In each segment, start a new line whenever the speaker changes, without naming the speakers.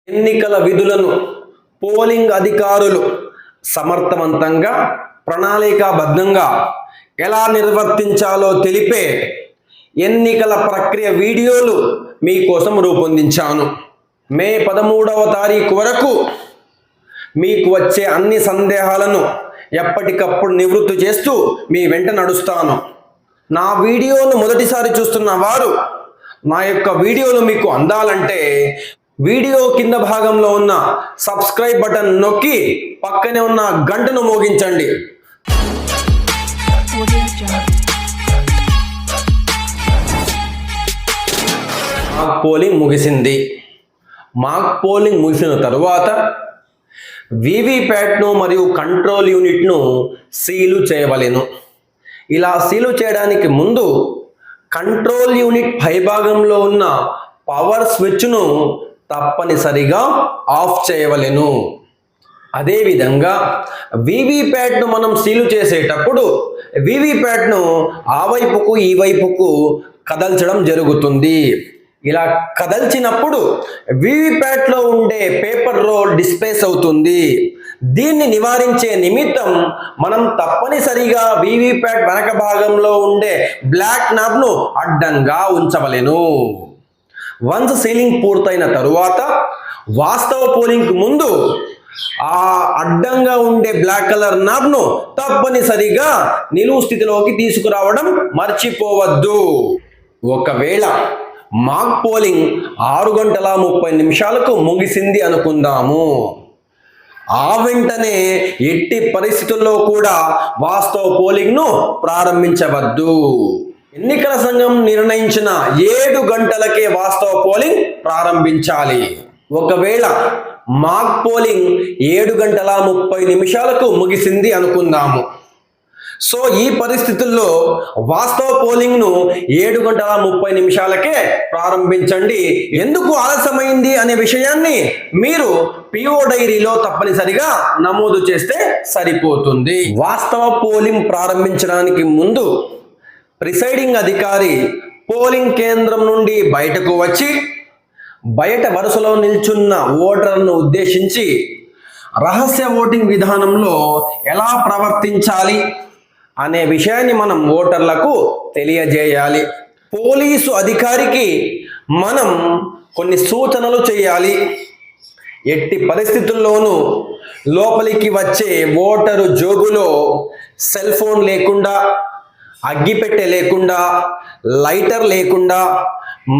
ఎన్నికల విధులను పోలింగ్ అధికారులు సమర్థవంతంగా ప్రణాళికాబద్ధంగా ఎలా నిర్వర్తించాలో తెలిపే ఎన్నికల ప్రక్రియ వీడియోలు మీకోసం రూపొందించాను. మే 13వ తారీఖు వరకు మీకు వచ్చే అన్ని సందేహాలను ఎప్పటికప్పుడు నివృత్తి చేస్తూ మీ వెంట నడుస్తాను. నా వీడియోను మొదటిసారి చూస్తున్న వారు నా యొక్క వీడియోలు మీకు అందాలంటే వీడియో కింద భాగంలో ఉన్న సబ్స్క్రైబ్ బటన్ నొక్కి పక్కనే ఉన్న గంటను మోగించండి. మాక్ పోలింగ్ ముగిసింది. మాక్ పోలింగ్ ముగిసిన తరువాత వీవీప్యాట్ను మరియు కంట్రోల్ యూనిట్ను సీలు చేయవలెను. ఇలా సీలు చేయడానికి ముందు కంట్రోల్ యూనిట్ పైభాగంలో ఉన్న పవర్ స్విచ్ను తప్పనిసరిగా ఆఫ్ చేయవలెను. అదేవిధంగా వీవీప్యాట్ను మనం సీలు చేసేటప్పుడు వీవీప్యాట్ను ఆ వైపుకు ఈ వైపుకు కదల్చడం జరుగుతుంది. ఇలా కదల్చినప్పుడు వీవీప్యాట్లో ఉండే పేపర్ రోల్ డిస్ప్లేస్ అవుతుంది. దీన్ని నివారించే నిమిత్తం మనం తప్పనిసరిగా వీవీప్యాట్ వెనక భాగంలో ఉండే బ్లాక్ నాబ్ను అడ్డంగా ఉంచవలెను. వన్స్ సీలింగ్ పూర్తయిన తరువాత వాస్తవ పోలింగ్కు ముందు ఆ అడ్డంగా ఉండే బ్లాక్ కలర్ నాబ్ను తప్పనిసరిగా నిలువు స్థితిలోకి తీసుకురావడం మర్చిపోవద్దు. ఒకవేళ మాక్ పోలింగ్ 6:30 ముగిసింది అనుకుందాము. ఆ వెంటనే ఎట్టి పరిస్థితుల్లో కూడా వాస్తవ పోలింగ్ను ప్రారంభించవద్దు. ఎన్నికల సంఘం నిర్ణయించిన 7 గంటలకే వాస్తవ పోలింగ్ ప్రారంభించాలి. ఒకవేళ మాక్ పోలింగ్ 7:30 ముగిసింది అనుకుందాము. సో ఈ పరిస్థితుల్లో వాస్తవ పోలింగ్ను 7:30 ప్రారంభించండి. ఎందుకు ఆలస్యమైంది అనే విషయాన్ని మీరు పిఓ డైరీలో తప్పనిసరిగా నమోదు చేస్తే సరిపోతుంది. వాస్తవ పోలింగ్ ప్రారంభించడానికి ముందు ప్రిసైడింగ్ అధికారి పోలింగ్ కేంద్రం నుండి బయటకు వచ్చి బయట వరుసలో నిల్చున్న ఓటర్లను ఉద్దేశించి రహస్య ఓటింగ్ విధానంలో ఎలా ప్రవర్తించాలి అనే విషయాన్ని మనం ఓటర్లకు తెలియజేయాలి. పోలీసు అధికారికి మనం కొన్ని సూచనలు చేయాలి. ఎట్టి పరిస్థితుల్లోనూ లోపలికి వచ్చే ఓటరు జోబులో సెల్ ఫోన్ లేకుండా, అగ్గిపెట్టె లేకుండా, లైటర్ లేకుండా,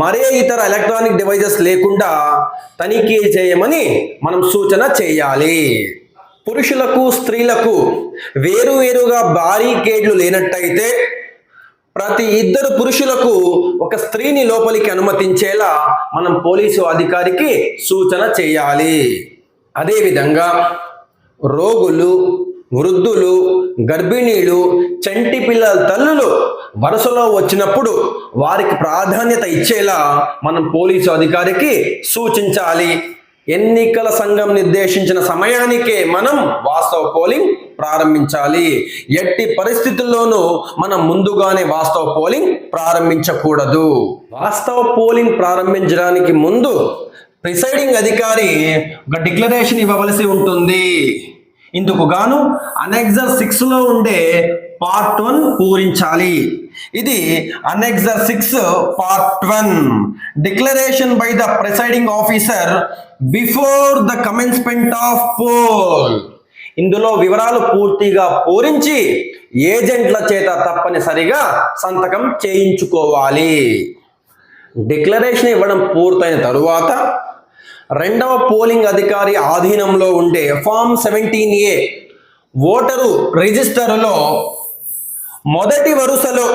మరే ఇతర ఎలక్ట్రానిక్ డివైజెస్ లేకుండా తనిఖీ చేయమని మనం సూచన చేయాలి. పురుషులకు స్త్రీలకు వేరువేరుగా బారికేడ్లు లేనట్టయితే ప్రతి 2 పురుషులకు ఒక స్త్రీని లోపలికి అనుమతించేలా మనం పోలీసు అధికారికి సూచన చేయాలి. అదేవిధంగా రోగులు, వృద్ధులు, గర్భిణీలు, చంటి పిల్లల తల్లులు వరుసలో వచ్చినప్పుడు వారికి ప్రాధాన్యత ఇచ్చేలా మనం పోలీసు అధికారికి సూచించాలి. ఎన్నికల సంఘం నిర్దేశించిన సమయానికే మనం వాస్తవ పోలింగ్ ప్రారంభించాలి. ఎట్టి పరిస్థితుల్లోనూ మనం ముందుగానే వాస్తవ పోలింగ్ ప్రారంభించకూడదు. వాస్తవ పోలింగ్ ప్రారంభించడానికి ముందు ప్రిసైడింగ్ అధికారి ఒక డిక్లరేషన్ ఇవ్వవలసి ఉంటుంది. ఇందుకు గాను అనెక్సర్ 6లో ఉండే పార్ట్ 1 పూరించాలి. ఇది annexure 6 part 1 declaration by the presiding officer before the commencement of poll. ఇందులో వివరాలు పూర్తిగా పూరించి ఏజెంట్ల చేత తప్పనిసరిగా సంతకం చేయించుకోవాలి. డిక్లరేషన్ ఇవ్వడం పూర్తయిన తరువాత రెండవ పోలింగ్ అధికారి ఆధీనంలో ఉండే ఫామ్ 17A ఓటరు రిజిస్టర్లో మొదటి వరుసలో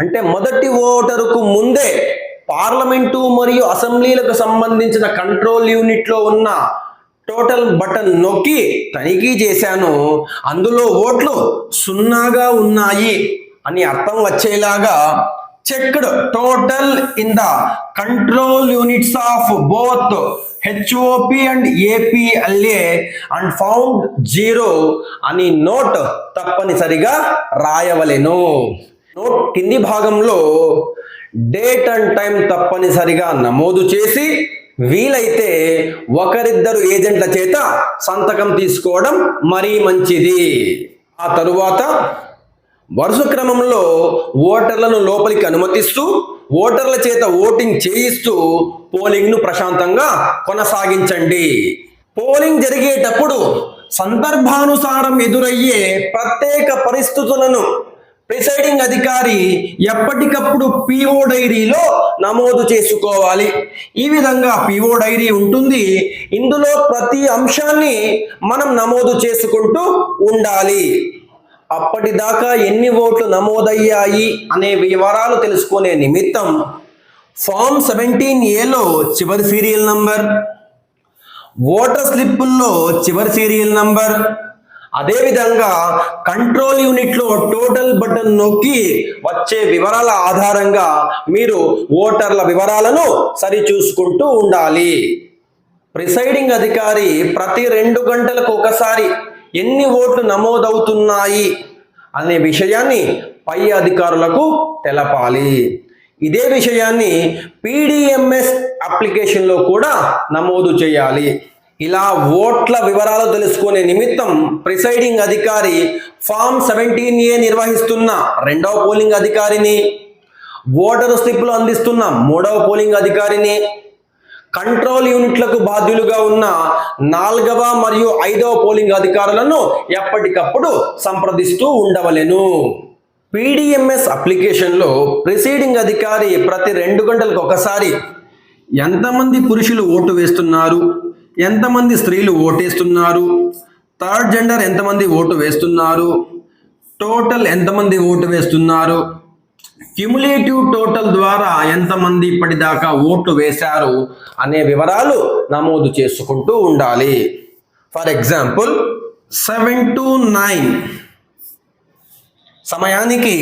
అంటే మొదటి ఓటరుకు ముందే పార్లమెంటు మరియు అసెంబ్లీలకు సంబంధించిన కంట్రోల్ యూనిట్లో ఉన్న టోటల్ బటన్ నొక్కి తనిఖీ చేశాను. అందులో ఓట్లు 0గా ఉన్నాయి అని అర్థం వచ్చేలాగా checked total in the control units of both HOP and APLA and found 0 అని నోట్ తప్పనిసరిగా రాయవలెను. నోట్ కింది భాగంలో డేట్ అండ్ టైం తప్పనిసరిగా నమోదు చేసి వీలైతే ఒకరిద్దరు ఏజెంట్ల చేత సంతకం తీసుకోవడం మరీ మంచిది. ఆ తరువాత వరుస క్రమంలో ఓటర్లను లోపలికి అనుమతిస్తూ ఓటర్ల చేత ఓటింగ్ చేయిస్తూ పోలింగ్ను ప్రశాంతంగా కొనసాగించండి. పోలింగ్ జరిగేటప్పుడు సందర్భానుసారం ఎదురయ్యే ప్రత్యేక పరిస్థితులను ప్రిసైడింగ్ అధికారి ఎప్పటికప్పుడు పిఓ డైరీలో నమోదు చేసుకోవాలి. ఈ విధంగా పిఓ డైరీ ఉంటుంది. ఇందులో ప్రతి అంశాన్ని మనం నమోదు చేసుకుంటూ ఉండాలి. అప్పటిదాకా ఎన్ని ఓట్లు నమోదయ్యాయి అనే వివరాలు తెలుసుకునే నిమిత్తం ఫామ్ 17A చివరి సీరియల్ నంబర్, ఓటర్ స్లిప్పుల్లో చివరి సీరియల్ నంబర్, అదేవిధంగా కంట్రోల్ యూనిట్లో టోటల్ బటన్ నొక్కి వచ్చే వివరాల ఆధారంగా మీరు ఓటర్ల వివరాలను సరిచూసుకుంటూ ఉండాలి. ప్రిసైడింగ్ అధికారి ప్రతి 2 గంటలకు ఒకసారి ఎన్ని ఓట్లు నమోదవుతున్నాయి అనే విషయాన్ని పై అధికారులకు తెలపాలి. ఇదే విషయాన్ని PDMS అప్లికేషన్లో కూడా నమోదు చేయాలి. ఇలా ఓట్ల వివరాలు తెలుసుకునే నిమిత్తం ప్రిసైడింగ్ అధికారి ఫామ్ 17A నిర్వహిస్తున్న 2వ పోలింగ్ అధికారిని, ఓటరు స్లిప్లు అందిస్తున్న 3వ పోలింగ్ అధికారిని, కంట్రోల్ యూనిట్లకు బాధ్యులుగా ఉన్న 4వ మరియు 5వ పోలింగ్ అధికారులను ఎప్పటికప్పుడు సంప్రదిస్తూ ఉండవలెను. PDMS అప్లికేషన్లో ప్రిసైడింగ్ అధికారి ప్రతి 2 గంటలకు ఒకసారి ఎంతమంది పురుషులు ఓటు వేస్తున్నారు, ఎంతమంది స్త్రీలు ఓటేస్తున్నారు, థర్డ్ జెండర్ ఎంతమంది ఓటు వేస్తున్నారు, టోటల్ ఎంతమంది ఓటు వేస్తున్నారు, క్యుములేటివ్ టోటల్ ద్వారా ఎంతమంది ఇప్పటిదాకా ఓట్లు వేశారు అనే వివరాలు నమోదు చేసుకుంటూ ఉండాలి. ఫర్ ఎగ్జాంపుల్ 7 to 9 సమయానికి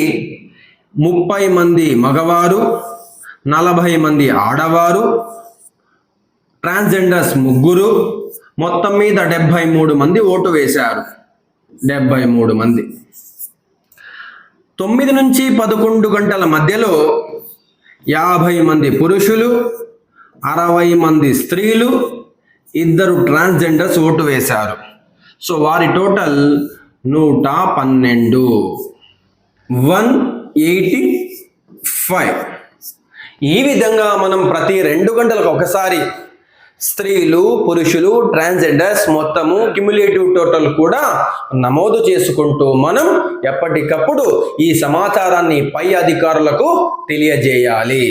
30 మంది మగవారు, 40 మంది ఆడవారు, ట్రాన్స్జెండర్స్ 3, మొత్తం మీద 73 మంది ఓటు వేశారు. 73 మంది. 9 నుంచి 11 గంటల మధ్యలో 50 మంది పురుషులు, 60 మంది స్త్రీలు, 2 ట్రాన్స్జెండర్స్ ఓటు వేశారు. సో వారి టోటల్ 112, 185. ఈ విధంగా మనం ప్రతి 2 గంటలకు ఒకసారి స్త్రీలు, పురుషులు, ట్రాన్స్జెండర్స్ మొత్తము క్యుములేటివ్ టోటల్ కూడా నమోదు చేసుకుంటూ మనం ఎప్పటికప్పుడు ఈ సమాచారాన్ని పై అధికారులకు తెలియజేయాలి.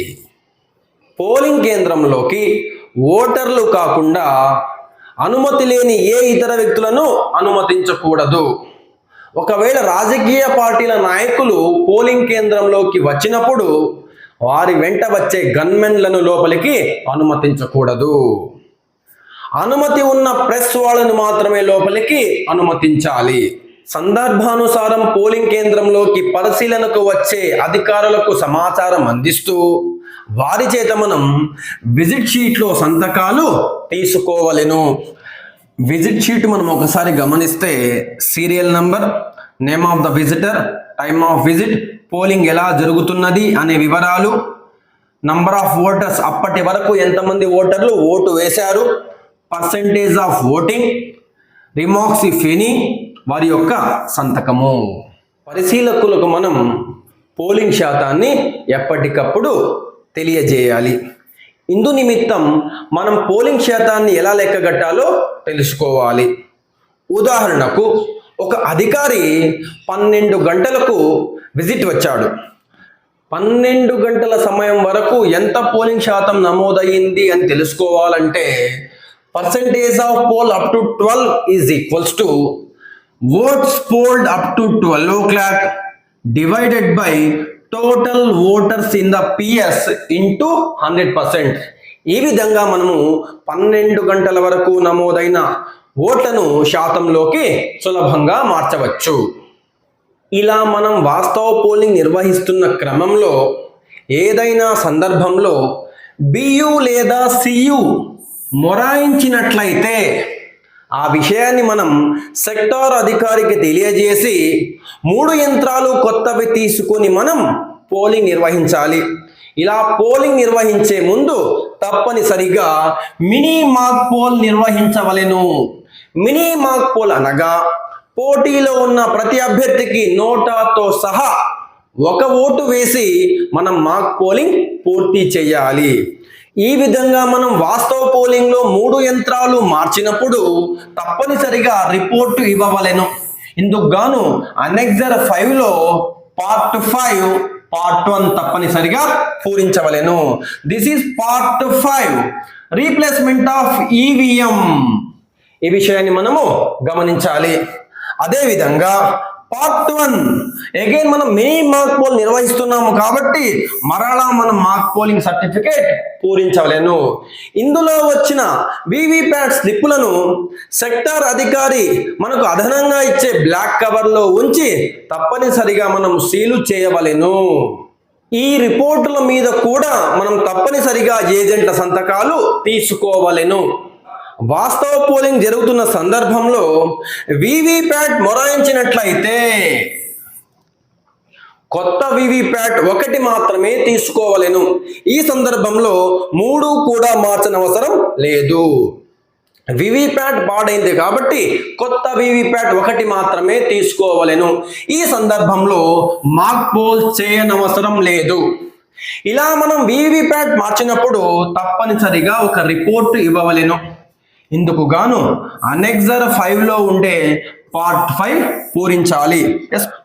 పోలింగ్ కేంద్రంలోకి ఓటర్లు కాకుండా అనుమతి లేని ఏ ఇతర వ్యక్తులను అనుమతించకూడదు. ఒకవేళ రాజకీయ పార్టీల నాయకులు పోలింగ్ కేంద్రంలోకి వచ్చినప్పుడు వారి వెంట వచ్చే గన్మెన్లను లోపలికి అనుమతించకూడదు. అనుమతి ఉన్న ప్రెస్ వాళ్ళను మాత్రమే లోపలికి అనుమతించాలి. సందర్భానుసారం పోలింగ్ కేంద్రంలోకి పరిశీలనకు వచ్చే అధికారులకు సమాచారం అందిస్తూ వారి చేత మనం విజిట్ షీట్లో సంతకాలు తీసుకోవలెను. విజిట్ షీట్ మనం ఒకసారి గమనిస్తే serial number, name of the visitor, time of visit, polling ఎలా జరుగుతున్నది అనే వివరాలు, నంబర్ ఆఫ్ ఓటర్స్ అప్పటి వరకు ఎంతమంది ఓటర్లు ఓటు వేశారు, percentage of voting, remarks if any, వారి యొక్క సంతకము. పరిశీలకులకు మనం పోలింగ్ శాతాన్ని ఎప్పటికప్పుడు తెలియజేయాలి. ఇందు నిమిత్తం మనం పోలింగ్ శాతాన్ని ఎలా లెక్కగట్టాలో తెలుసుకోవాలి. ఉదాహరణకు ఒక అధికారి 12 గంటలకు విజిట్ వచ్చాడు. 12 గంటల సమయం వరకు ఎంత పోలింగ్ శాతం నమోదయ్యింది అని తెలుసుకోవాలంటే percentage of poll up to 12 is equals to votes polled up to 12 o'clock divided by total voters in the PS into 100%. ఈ విధంగా మనము 12 గంటల వరకు నమోదైన ఓట్లను శాతంలోకి సులభంగా మార్చవచ్చు. ఇలా మనం వాస్తవ పోలింగ్ నిర్వహిస్తున్న క్రమంలో ఏదైనా సందర్భంలో BU లేదా CU మొరాయించినట్లయితే ఆ విషయాన్ని మనం సెక్టార్ అధికారికి తెలియజేసి 3 యంత్రాలు కొత్తవి తీసుకొని మనం పోలింగ్ నిర్వహించాలి. ఇలా పోలింగ్ నిర్వహించే ముందు తప్పనిసరిగా మినీ మాక్ పోల్ నిర్వహించవలెను. మినీ మాక్ పోల్ అనగా పోటీలో ఉన్న ప్రతి అభ్యర్థికి నోటాతో సహా ఒక ఓటు వేసి మనం మాక్ పోలింగ్ పూర్తి చేయాలి. ఈ విధంగా మనం వాస్తవ పోలింగ్లో 3 యంత్రాలు మార్చినప్పుడు తప్పనిసరిగా రిపోర్టు ఇవ్వవలెను. ఇందుకు గాను అనెక్సర్ 5లో పార్ట్ 5 పార్ట్ 1 తప్పనిసరిగా పూరించవలెను. This is part 5 replacement of EVM. ఈ విషయాన్ని మనము గమనించాలి. అదేవిధంగా పార్ట్ 1 అగైన్ మనం మినీ మాక్ పోల్ నిర్వహిస్తున్నాము కాబట్టి మరలా మనం మాక్ పోలింగ్ సర్టిఫికేట్ పూరించవలెను. ఇందులో వచ్చిన వివిప్యాట్ స్లిప్పులను సెక్టార్ అధికారి మనకు అదనంగా ఇచ్చే బ్లాక్ కవర్లో ఉంచి తప్పనిసరిగా మనం సీలు చేయవలెను. ఈ రిపోర్టుల మీద కూడా మనం తప్పనిసరిగా ఏజెంట్ల సంతకాలు తీసుకోవలెను. వాస్తవ పోలింగ్ జరుగుతున్న సందర్భంలో వివిప్యాట్ మొరాయించినట్లయితే కొత్త వివిప్యాట్ 1 మాత్రమే తీసుకోవలెను. ఈ సందర్భంలో 3 కూడా మార్చనవసరం లేదు. వివిప్యాట్ పాడైంది కాబట్టి కొత్త వివిప్యాట్ 1 మాత్రమే తీసుకోవలెను. ఈ సందర్భంలో మాక్ పోల్ చేయనవసరం లేదు. ఇలా మనం వివిప్యాట్ మార్చినప్పుడు తప్పనిసరిగా ఒక రిపోర్టు ఇవ్వవలెను. ఇందుకు గాను అనెక్సర్ 5లో ఉండే పార్ట్ 5 పూరించాలి.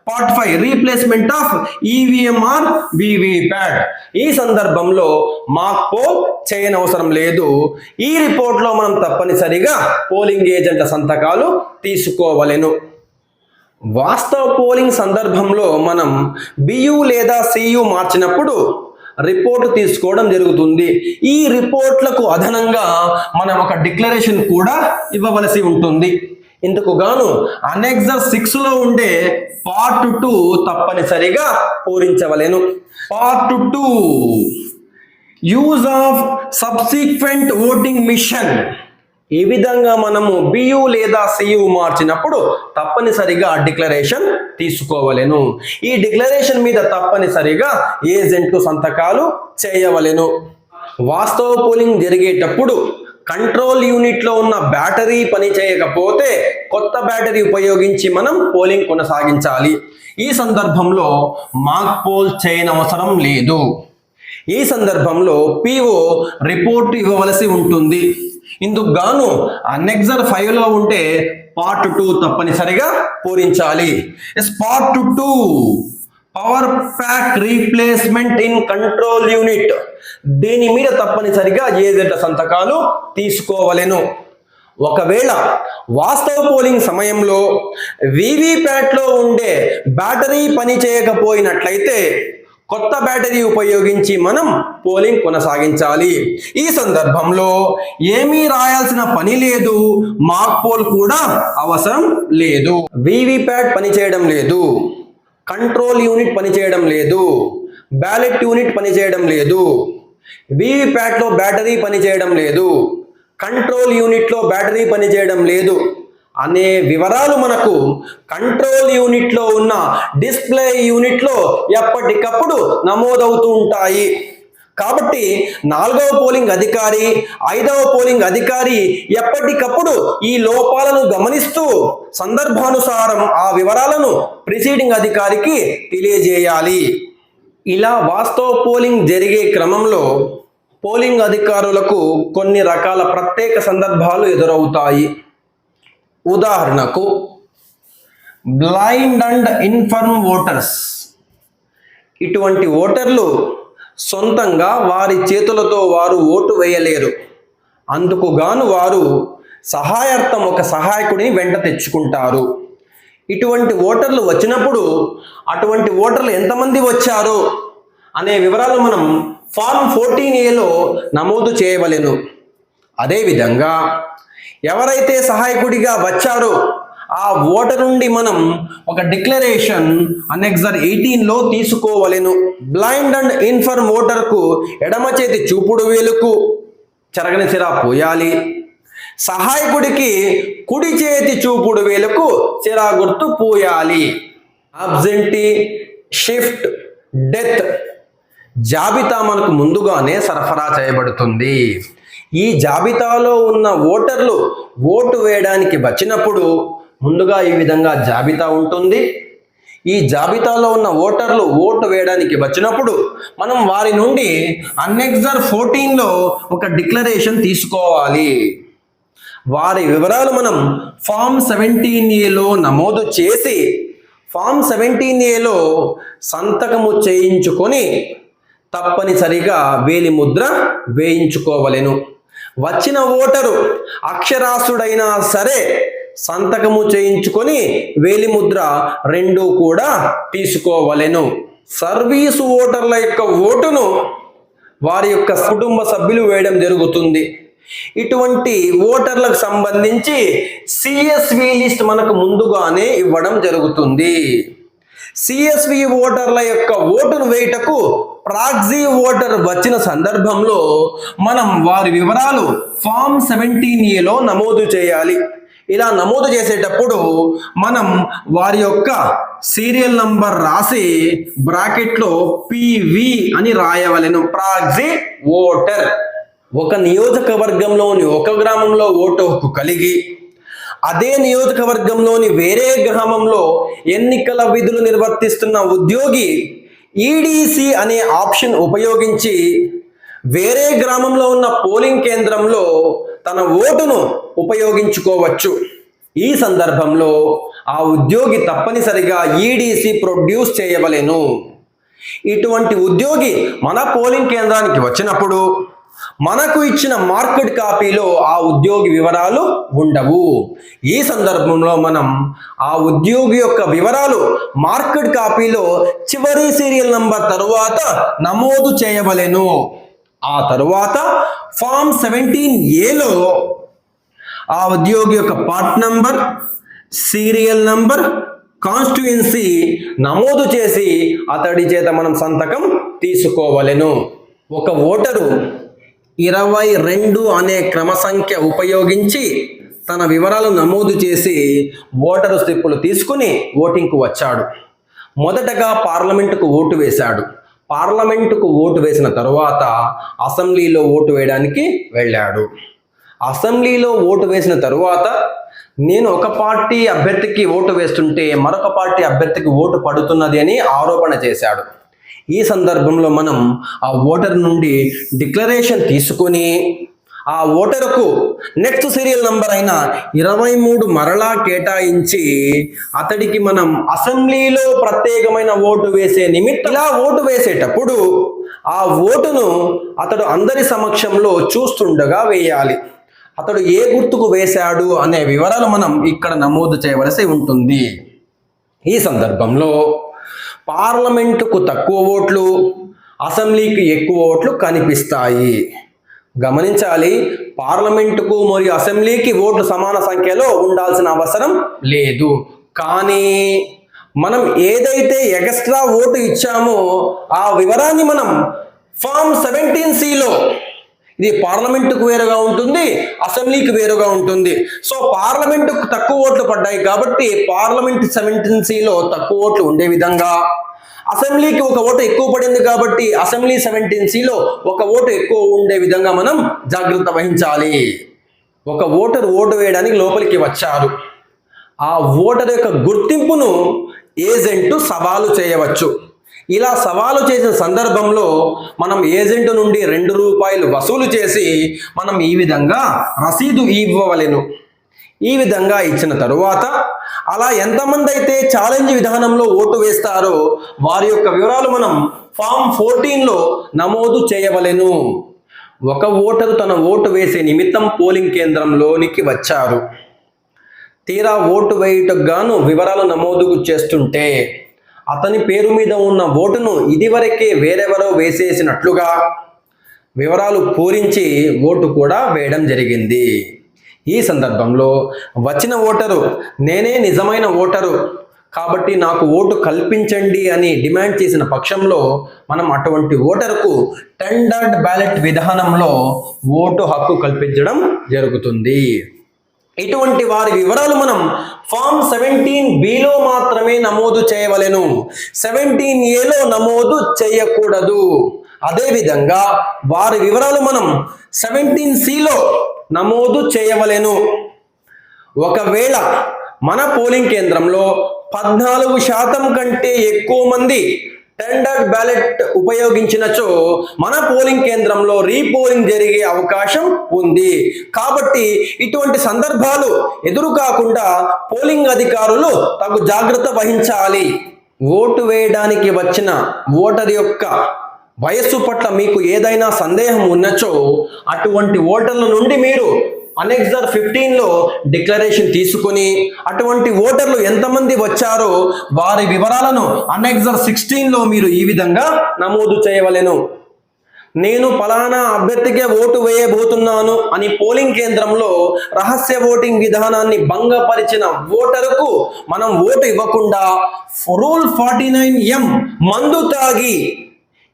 Part 5 replacement of EVM or VVPAT. ఈ సందర్భంలో మాక్ పోల్ చేయనవసరం లేదు. ఈ రిపోర్ట్లో మనం తప్పనిసరిగా పోలింగ్ ఏజెంట్ల సంతకాలు తీసుకోవలెను. వాస్తవ పోలింగ్ సందర్భంలో మనం బియు లేదా సియు మార్చినప్పుడు రిపోర్టు తీసుకోవడం జరుగుతుంది. ఈ రిపోర్ట్లకు అదనంగా మనం ఒక డిక్లరేషన్ కూడా ఇవ్వవలసి ఉంటుంది. ఇందుకు గాను అనెక్సర్ 6లో ఉండే పార్ట్ 2 తప్పనిసరిగా పూరించవలెను. Part 2 use of subsequent voting machine. ఈ విధంగా మనము బియు లేదా సియు మార్చినప్పుడు తప్పనిసరిగా డిక్లరేషన్ తీసుకోవలెను. ఈ డిక్లరేషన్ మీద తప్పనిసరిగా ఏజెంట్లు సంతకాలు చేయవలెను. వాస్తవ పోలింగ్ జరిగేటప్పుడు కంట్రోల్ యూనిట్లో ఉన్న బ్యాటరీ పని చేయకపోతే కొత్త బ్యాటరీ ఉపయోగించి మనం పోలింగ్ కొనసాగించాలి. ఈ సందర్భంలో మాక్ పోల్ చేయనవసరం లేదు. ఈ సందర్భంలో పిఓ రిపోర్ట్ ఇవ్వవలసి ఉంటుంది. ఇందుకు గాను అనెక్సర్ 5లో ఉంటే పార్ట్ 2 తప్పనిసరిగా పూరించాలి. Part 2 power pack replacement in control unit. దీని మీద తప్పనిసరిగా ఏజెంట్ల సంతకాలు తీసుకోవలెను. ఒకవేళ వాస్తవ పోలింగ్ సమయంలో వివిప్యాట్లో ఉండే బ్యాటరీ పని చేయకపోయినట్లయితే కొత్త బ్యాటరీ ఉపయోగించి మనం పోలింగ్ కొనసాగించాలి. ఈ సందర్భంలో ఏమీ రాయాల్సిన పని లేదు. మాక్ పోల్ కూడా అవసరం లేదు. వివిప్యాట్ పనిచేయడం లేదు, కంట్రోల్ యూనిట్ పనిచేయడం లేదు, బ్యాలెట్ యూనిట్ పనిచేయడం లేదు, వివిప్యాట్లో బ్యాటరీ పనిచేయడం లేదు, కంట్రోల్ యూనిట్లో బ్యాటరీ పనిచేయడం లేదు అనే వివరాలు మనకు కంట్రోల్ యూనిట్లో ఉన్న డిస్ప్లే యూనిట్లో ఎప్పటికప్పుడు నమోదవుతూ ఉంటాయి. కాబట్టి 4వ పోలింగ్ అధికారి 5వ పోలింగ్ అధికారి ఎప్పటికప్పుడు ఈ లోపాలను గమనిస్తూ సందర్భానుసారం ఆ వివరాలను ప్రిసీడింగ్ అధికారికి తెలియజేయాలి. ఇలా వాస్తవ పోలింగ్ జరిగే క్రమంలో పోలింగ్ అధికారులకు కొన్ని రకాల ప్రత్యేక సందర్భాలు ఎదురవుతాయి. ఉదాహరణకు బ్లైండ్ అండ్ ఇన్ఫర్మ్ ఓటర్స్. ఇటువంటి ఓటర్లు సొంతంగా వారి చేతులతో వారు ఓటు వేయలేరు. అందుకు గాను వారు సహాయార్థం ఒక సహాయకుడిని వెంట తెచ్చుకుంటారు. ఇటువంటి ఓటర్లు వచ్చినప్పుడు అటువంటి ఓటర్లు ఎంతమంది వచ్చారు అనే వివరాలు మనం ఫార్మ్ 14A నమోదు చేయవలెను. అదేవిధంగా ఎవరైతే సహాయకుడిగా వచ్చారో ఆ ఓటర్ నుండి మనం ఒక డిక్లరేషన్ అనెక్సర్ 18లో తీసుకోవలెను. బ్లైండ్ అండ్ ఇన్ఫర్మ్ ఓటర్కు ఎడమ చేతి చూపుడు వేలుకు చెరగని సిరా పోయాలి. సహాయకుడికి కుడి చేతి చూపుడు వేలుకు సిరా గుర్తు పోయాలి. అబ్సెంటీ, షిఫ్ట్, డెత్ జాబితా మనకు ముందుగానే సరఫరా చేయబడుతుంది. ఈ జాబితాలో ఉన్న ఓటర్లు ఓటు వేయడానికి వచ్చినప్పుడు ముందుగా ఈ విధంగా జాబితా ఉంటుంది. ఈ జాబితాలో ఉన్న ఓటర్లు ఓటు వేయడానికి వచ్చినప్పుడు మనం వారి నుండి అన్నెక్సర్ 14లో ఒక డిక్లరేషన్ తీసుకోవాలి. వారి వివరాలు మనం ఫామ్ 17A నమోదు చేసి ఫామ్ 17Aలో సంతకము చేయించుకొని తప్పనిసరిగా వేలిముద్ర వేయించుకోవలెను. వచ్చిన ఓటరు అక్షరాస్యుడైనా సరే సంతకము చేయించుకొని వేలిముద్ర రెండు కూడా తీసుకోవలెను. సర్వీసు ఓటర్ల యొక్క ఓటును వారి యొక్క కుటుంబ సభ్యులు వేయడం జరుగుతుంది. ఇటువంటి ఓటర్లకు సంబంధించి సిఎస్వి లిస్ట్ మనకు ముందుగానే ఇవ్వడం జరుగుతుంది. సిఎస్వి ఓటర్ల యొక్క ఓటును వేయుటకు ప్రాక్సీ ఓటర్ వచ్చిన సందర్భంలో మనం వారి వివరాలు ఫామ్ 17Aలో నమోదు చేయాలి. ఇలా నమోదు చేసేటప్పుడు మనం వారి యొక్క సీరియల్ నంబర్ రాసి బ్రాకెట్లో పివి అని రాయవలెను. ప్రాక్సీ ఓటర్ ఒక నియోజకవర్గంలోని ఒక గ్రామంలో ఓటు హక్కు కలిగి అదే నియోజకవర్గంలోని వేరే గ్రామంలో ఎన్నికల విధులు నిర్వర్తిస్తున్న ఉద్యోగి ఈడీసీ అనే ఆప్షన్ ఉపయోగించి వేరే గ్రామంలో ఉన్న పోలింగ్ కేంద్రంలో తన ఓటును ఉపయోగించుకోవచ్చు. ఈ సందర్భంలో ఆ ఉద్యోగి తప్పనిసరిగా ఈడీసీ ప్రొడ్యూస్ చేయవలెను. ఇటువంటి ఉద్యోగి మన పోలింగ్ కేంద్రానికి వచ్చినప్పుడు మనకు ఇచ్చిన మార్కెట్ కాపీలో ఆ ఉద్యోగి వివరాలు ఉండవు. ఈ సందర్భంలో మనం ఆ ఉద్యోగి యొక్క వివరాలు మార్కెట్ కాపీలో చివరి సీరియల్ నంబర్ తరువాత నమోదు చేయవలెను. ఆ తరువాత ఫామ్ 17Aలో ఆ ఉద్యోగి యొక్క part number, serial number, constituency నమోదు చేసి అతడి చేత మనం సంతకం తీసుకోవలెను. ఒక ఓటరు 22 అనే క్రమ సంఖ్య ఉపయోగించి తన వివరాలు నమోదు చేసి ఓటరు స్లిప్పులు తీసుకుని ఓటింగ్కు వచ్చాడు. మొదటగా పార్లమెంటుకు ఓటు వేశాడు. పార్లమెంటుకు ఓటు వేసిన తరువాత అసెంబ్లీలో ఓటు వేయడానికి వెళ్ళాడు. అసెంబ్లీలో ఓటు వేసిన తరువాత నేను ఒక పార్టీ అభ్యర్థికి ఓటు వేస్తుంటే మరొక పార్టీ అభ్యర్థికి ఓటు పడుతున్నది అని ఆరోపణ చేశాడు. ఈ సందర్భంలో మనం ఆ ఓటర్ నుండి డిక్లరేషన్ తీసుకొని ఆ ఓటరుకు నెక్స్ట్ సీరియల్ నంబర్ అయిన 23 మరలా కేటాయించి అతడికి మనం అసెంబ్లీలో ప్రత్యేకమైన ఓటు వేసే నిమిత్తం ఇలా ఓటు వేసేటప్పుడు ఆ ఓటును అతడు అందరి సమక్షంలో చూస్తుండగా వేయాలి. అతడు ఏ గుర్తుకు వేశాడు అనే వివరాలు మనం ఇక్కడ నమోదు చేయవలసి ఉంటుంది. ఈ సందర్భంలో పార్లమెంటుకు తక్కువ ఓట్లు, అసెంబ్లీకి ఎక్కువ ఓట్లు కనిపిస్తాయి. గమనించాలి, పార్లమెంటుకు మరియు అసెంబ్లీకి ఓట్లు సమాన సంఖ్యలో ఉండాల్సిన అవసరం లేదు. కానీ మనం ఏదైతే ఎక్స్ట్రా ఓటు ఇచ్చామో ఆ వివరాన్ని మనం ఫామ్ 17Cలో ఇది పార్లమెంటుకు వేరుగా ఉంటుంది, అసెంబ్లీకి వేరుగా ఉంటుంది. సో పార్లమెంటుకు తక్కువ ఓట్లు పడ్డాయి కాబట్టి పార్లమెంట్ 17Cలో తక్కువ ఓట్లు ఉండే విధంగా, అసెంబ్లీకి ఒక ఓటు ఎక్కువ పడింది కాబట్టి అసెంబ్లీ 17Cలో ఒక ఓటు ఎక్కువ ఉండే విధంగా మనం జాగ్రత్త వహించాలి. ఒక ఓటరు ఓటు వేయడానికి లోపలికి వచ్చారు. ఆ ఓటర్ యొక్క గుర్తింపును ఏజెంట్ సవాలు చేయవచ్చు. ఇలా సవాలు చేసిన సందర్భంలో మనం ఏజెంట్ నుండి ₹2 వసూలు చేసి మనం ఈ విధంగా రసీదు ఇవ్వవలెను. ఈ విధంగా ఇచ్చిన తరువాత అలా ఎంతమంది అయితే ఛాలెంజ్ విధానంలో ఓటు వేస్తారో వారి యొక్క వివరాలు మనం ఫామ్ 14లో నమోదు చేయవలెను. ఒక ఓటరు తన ఓటు వేసే నిమిత్తం పోలింగ్ కేంద్రంలోనికి వచ్చారు. తీరా ఓటు వేయుటకు గాను వివరాలు నమోదు చేస్తుంటే అతని పేరు మీద ఉన్న ఓటును ఇదివరకే వేరెవరో వేసేసినట్లుగా వివరాలు పూరించి ఓటు కూడా వేయడం జరిగింది. ఈ సందర్భంలో వచ్చిన ఓటరు నేనే నిజమైన ఓటరు కాబట్టి నాకు ఓటు కల్పించండి అని డిమాండ్ చేసిన పక్షంలో మనం అటువంటి ఓటరుకు టెండర్డ్ బ్యాలెట్ విధానంలో ఓటు హక్కు కల్పించడం జరుగుతుంది. ఇటువంటి వారి వివరాలు మనం ఫామ్ 17Bలో మాత్రమే నమోదు చేయవలెను. 17Aలో నమోదు చేయకూడదు. అదేవిధంగా వారి వివరాలు మనం 17(c)లో నమోదు చేయవలెను. ఒకవేళ మన పోలింగ్ కేంద్రంలో 14% కంటే ఎక్కువ మంది టెండర్ బ్యాలెట్ ఉపయోగించినచో మన పోలింగ్ కేంద్రంలో రీపోలింగ్ జరిగే అవకాశం ఉంది. కాబట్టి ఇటువంటి సందర్భాలు ఎదురు కాకుండా పోలింగ్ అధికారులు తగు జాగ్రత్త వహించాలి. ఓటు వేయడానికి వచ్చిన ఓటర్ యొక్క వయస్సు పట్ల మీకు ఏదైనా సందేహం ఉన్నచో అటువంటి ఓటర్ల నుండి మీరు అనెక్సర్ 15లో డిక్లరేషన్ తీసుకుని అటువంటి ఓటర్లు ఎంతమంది వచ్చారో వారి వివరాలను అనెక్సర్ 16లో మీరు ఈ విధంగా నమోదు చేయవలెను. నేను ఫలానా అభ్యర్థికే ఓటు వేయబోతున్నాను అని పోలింగ్ కేంద్రంలో రహస్య ఓటింగ్ విధానాన్ని భంగపరిచిన ఓటరుకు మనం ఓటు ఇవ్వకుండా రూల్ 49M మందు తాగి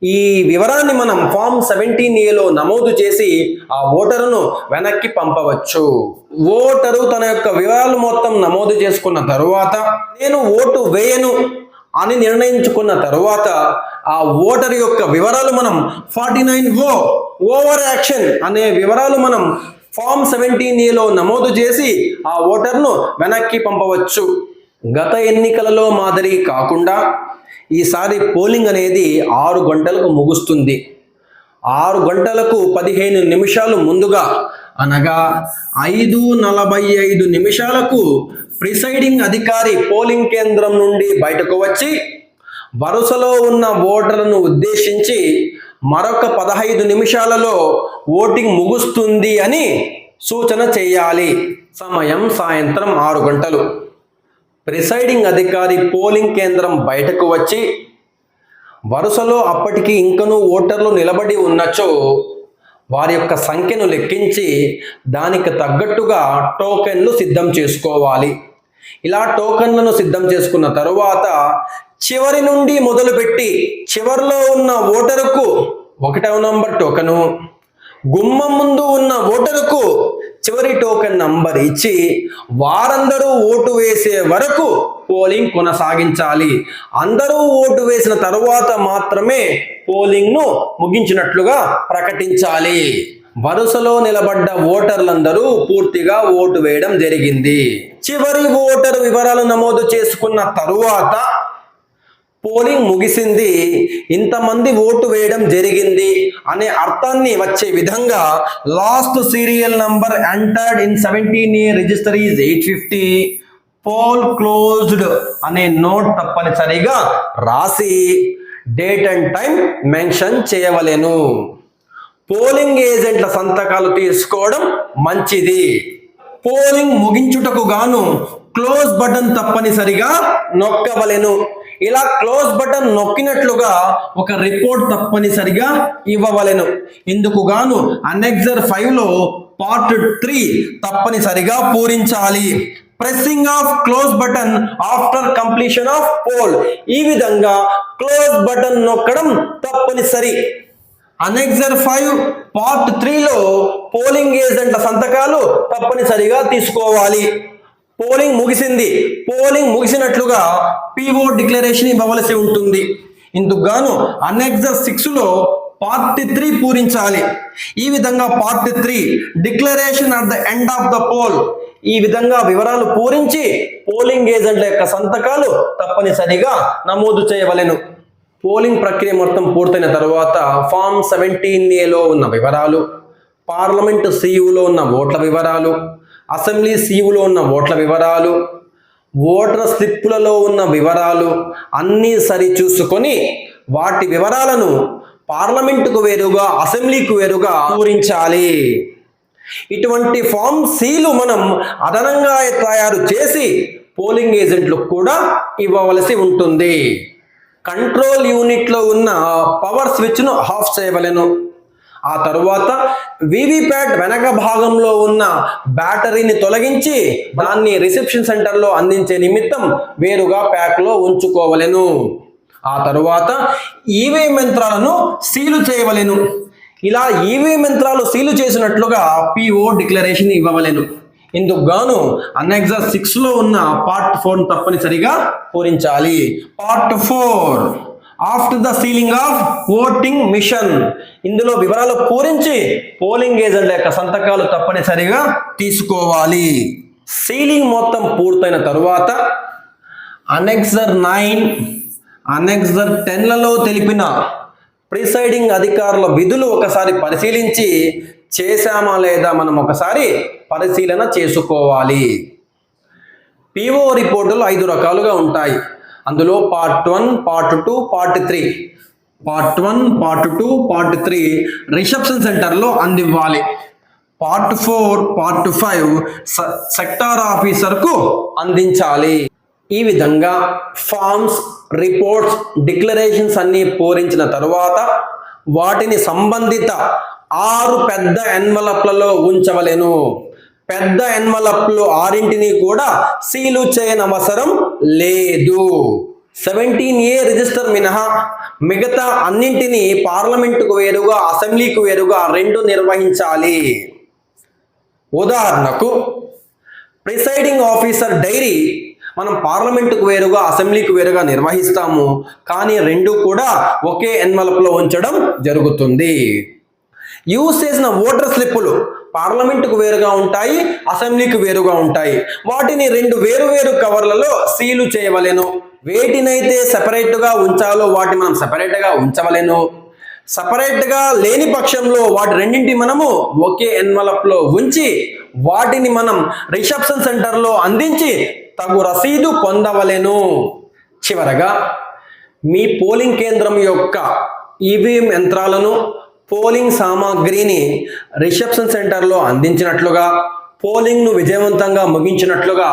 ఈ వివరాన్ని మనం ఫామ్ 17A నమోదు చేసి ఆ ఓటరును వెనక్కి పంపవచ్చు. ఓటరు తన యొక్క వివరాలు మొత్తం నమోదు చేసుకున్న తరువాత నేను ఓటు వేయను అని నిర్ణయించుకున్న తరువాత ఆ ఓటరు యొక్క వివరాలు మనం 49O ఓవర్ యాక్షన్ అనే వివరాలు మనం ఫామ్ 17A నమోదు చేసి ఆ ఓటర్ను వెనక్కి పంపవచ్చు. గత ఎన్నికలలో మాదిరి కాకుండా ఈసారి పోలింగ్ అనేది 6 గంటలకు ముగుస్తుంది. 6 గంటలకు 15 నిమిషాలు ముందుగా అనగా 5:45 నిమిషాలకు ప్రిసైడింగ్ అధికారి పోలింగ్ కేంద్రం నుండి బయటకు వచ్చి వరుసలో ఉన్న ఓటర్లను ఉద్దేశించి మరొక 15 నిమిషాలలో ఓటింగ్ ముగుస్తుంది అని సూచన చేయాలి. సమయం సాయంత్రం 6 గంటలు. ప్రిసైడింగ్ అధికారి పోలింగ్ కేంద్రం బయటకు వచ్చి వరుసలో అప్పటికి ఇంకనూ ఓటర్లు నిలబడి ఉన్నచో వారి యొక్క సంఖ్యను లెక్కించి దానికి తగ్గట్టుగా టోకెన్లు సిద్ధం చేసుకోవాలి. ఇలా టోకెన్లను సిద్ధం చేసుకున్న తరువాత చివరి నుండి మొదలుపెట్టి చివరిలో ఉన్న ఓటరుకు 1వ నంబర్ టోకెను, గుమ్మం ముందు ఉన్న ఓటరుకు చివరి టోకెన్ నంబర్ ఇచ్చి వారందరూ ఓటు వేసే వరకు పోలింగ్ కొనసాగించాలి. అందరూ ఓటు వేసిన తరువాత మాత్రమే పోలింగ్ను ముగించినట్లుగా ప్రకటించాలి. వరుసలో నిలబడ్డ ఓటర్లందరూ పూర్తిగా ఓటు వేయడం జరిగింది. చివరి ఓటరు వివరాలు నమోదు చేసుకున్న తరువాత పోలింగ్ ముగిసింది, ఇంతమంది ఓటు వేయడం జరిగింది అనే అర్థాన్ని వచ్చే విధంగా last serial number entered in 17A register is 850, poll closed అనే నోట్ తప్పనిసరిగా రాసి డేట్ అండ్ టైం మెన్షన్ చేయవలెను. పోలింగ్ ఏజెంట్ల సంతకాలు తీసుకోవడం మంచిది. పోలింగ్ ముగించుటకు గాను క్లోజ్ బటన్ తప్పనిసరిగా నొక్కవలెను. ఇలా క్లోజ్ బటన్ నొక్కినట్లుగా ఒక రిపోర్ట్ తప్పనిసరిగా ఇవ్వవలెను. ఇందుకు గాను అనెక్సర్ 5లో పార్ట్ 3 తప్పనిసరిగా పూరించాలి. Pressing of close button after completion of poll, ఈ విధంగా క్లోజ్ బటన్ నొక్కడం తప్పనిసరి. అనెక్సర్ 5 పార్ట్ 3లో పోలింగ్ ఏజెంట్ల సంతకాలు తప్పనిసరిగా తీసుకోవాలి. పోలింగ్ ముగిసింది, పోలింగ్ ముగిసినట్లుగా PO డిక్లరేషన్ ఇవ్వవలసి ఉంటుంది. ఇందుకు గాను అనెక్సర్ 6లో పార్ట్ 3 పూరించాలి. ఈ విధంగా part 3 declaration at the end of the poll, ఈ విధంగా వివరాలు పూరించి పోలింగ్ ఏజెంట్ల యొక్క సంతకాలు తప్పనిసరిగా నమోదు చేయవలెను. పోలింగ్ ప్రక్రియ మొత్తం పూర్తయిన తరువాత ఫామ్ 17A ఉన్న వివరాలు, పార్లమెంటు CUలో ఉన్న ఓట్ల వివరాలు, అసెంబ్లీ CUలో ఉన్న ఓట్ల వివరాలు, ఓటర్ స్లిప్పులలో ఉన్న వివరాలు అన్నీ సరి చూసుకొని వాటి వివరాలను పార్లమెంటుకు వేరుగా అసెంబ్లీకి వేరుగా పూరించాలి. ఇటువంటి ఫామ్ Cలు మనం అదనంగా తయారు చేసి పోలింగ్ ఏజెంట్లకు కూడా ఇవ్వవలసి ఉంటుంది. కంట్రోల్ యూనిట్లో ఉన్న పవర్ స్విచ్ను ఆఫ్ చేయవలెను. ఆ తరువాత వీవీప్యాట్ వెనక భాగంలో ఉన్న బ్యాటరీని తొలగించి దాన్ని రిసెప్షన్ సెంటర్లో అందించే నిమిత్తం వేరుగా ప్యాక్లో ఉంచుకోవలెను. ఆ తరువాత ఈవీఎం యంత్రాలను సీలు చేయవలెను. ఇలా ఈవీఎం యంత్రాలు సీలు చేసినట్లుగా PO డిక్లరేషన్ ఇవ్వవలెను. ఇందుకు గాను అనెక్సర్ 6లో ఉన్న పార్ట్ 4 తప్పనిసరిగా పూరించాలి. Part 4 after the sealing of voting machine. ఇందులో వివరాలు పూరించి పోలింగ్ ఏజెంట్ల యొక్క సంతకాలు తప్పనిసరిగా తీసుకోవాలి. సీలింగ్ మొత్తం పూర్తయిన తరువాత అనెక్సర్ 9, అనెక్సర్ 10లలో తెలిపిన ప్రిసైడింగ్ అధికారుల విధులు ఒకసారి పరిశీలించి చేశామా లేదా మనం ఒకసారి పరిశీలన చేసుకోవాలి. పిఓ రిపోర్టులు 5 రకాలుగా ఉంటాయి. అందులో part 1, part 2, part 3. Part 1, part 2, part 3 reception సెంటర్లో అందివ్వాలి. పార్ట్ 4, పార్ట్ 5 సెక్టార్ ఆఫీసర్కు అందించాలి. ఈ విధంగా ఫార్మ్స్, రిపోర్ట్స్, డిక్లరేషన్స్ అన్ని పూరించిన తరువాత వాటిని సంబంధిత 6 పెద్ద ఎన్వలప్లలో ఉంచవలెను. పెద్ద ఎన్వలప్లు 6ని కూడా సీలు చేయనవసరం లేదు. 17A రిజిస్టర్ మినహా మిగతా అన్నింటినీ పార్లమెంటుకు వేరుగా, అసెంబ్లీకి వేరుగా 2 నిర్వహించాలి. ఉదాహరణకు ప్రిసైడింగ్ ఆఫీసర్ డైరీ మనం పార్లమెంటుకు వేరుగా, అసెంబ్లీకి వేరుగా నిర్వహిస్తాము, కానీ 2 కూడా ఒకే ఎన్వలప్లో ఉంచడం జరుగుతుంది. యూజ్ చేసిన ఓటర్ స్లిప్పులు పార్లమెంటుకు వేరుగా ఉంటాయి, అసెంబ్లీకి వేరుగా ఉంటాయి. వాటిని 2 వేరు కవర్లలో సీలు చేయవలెను. వేటినైతే సెపరేట్గా ఉంచాలో వాటిని మనం సెపరేట్గా ఉంచవలెను. సపరేట్గా లేని పక్షంలో వాటి రెండింటి మనము ఒకే ఎన్వలప్లో ఉంచి వాటిని మనం రిసెప్షన్ సెంటర్లో అందించి తగు రసీదు పొందవలెను. చివరగా మీ పోలింగ్ కేంద్రం యొక్క ఈవీఎం యంత్రాలను, పోలింగ్ సామాగ్రిని రిసెప్షన్ సెంటర్లో అందించినట్లుగా, పోలింగ్ను విజయవంతంగా ముగించినట్లుగా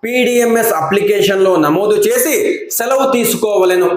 PDMS అప్లికేషన్లో నమోదు చేసి సెలవు తీసుకోవలెను.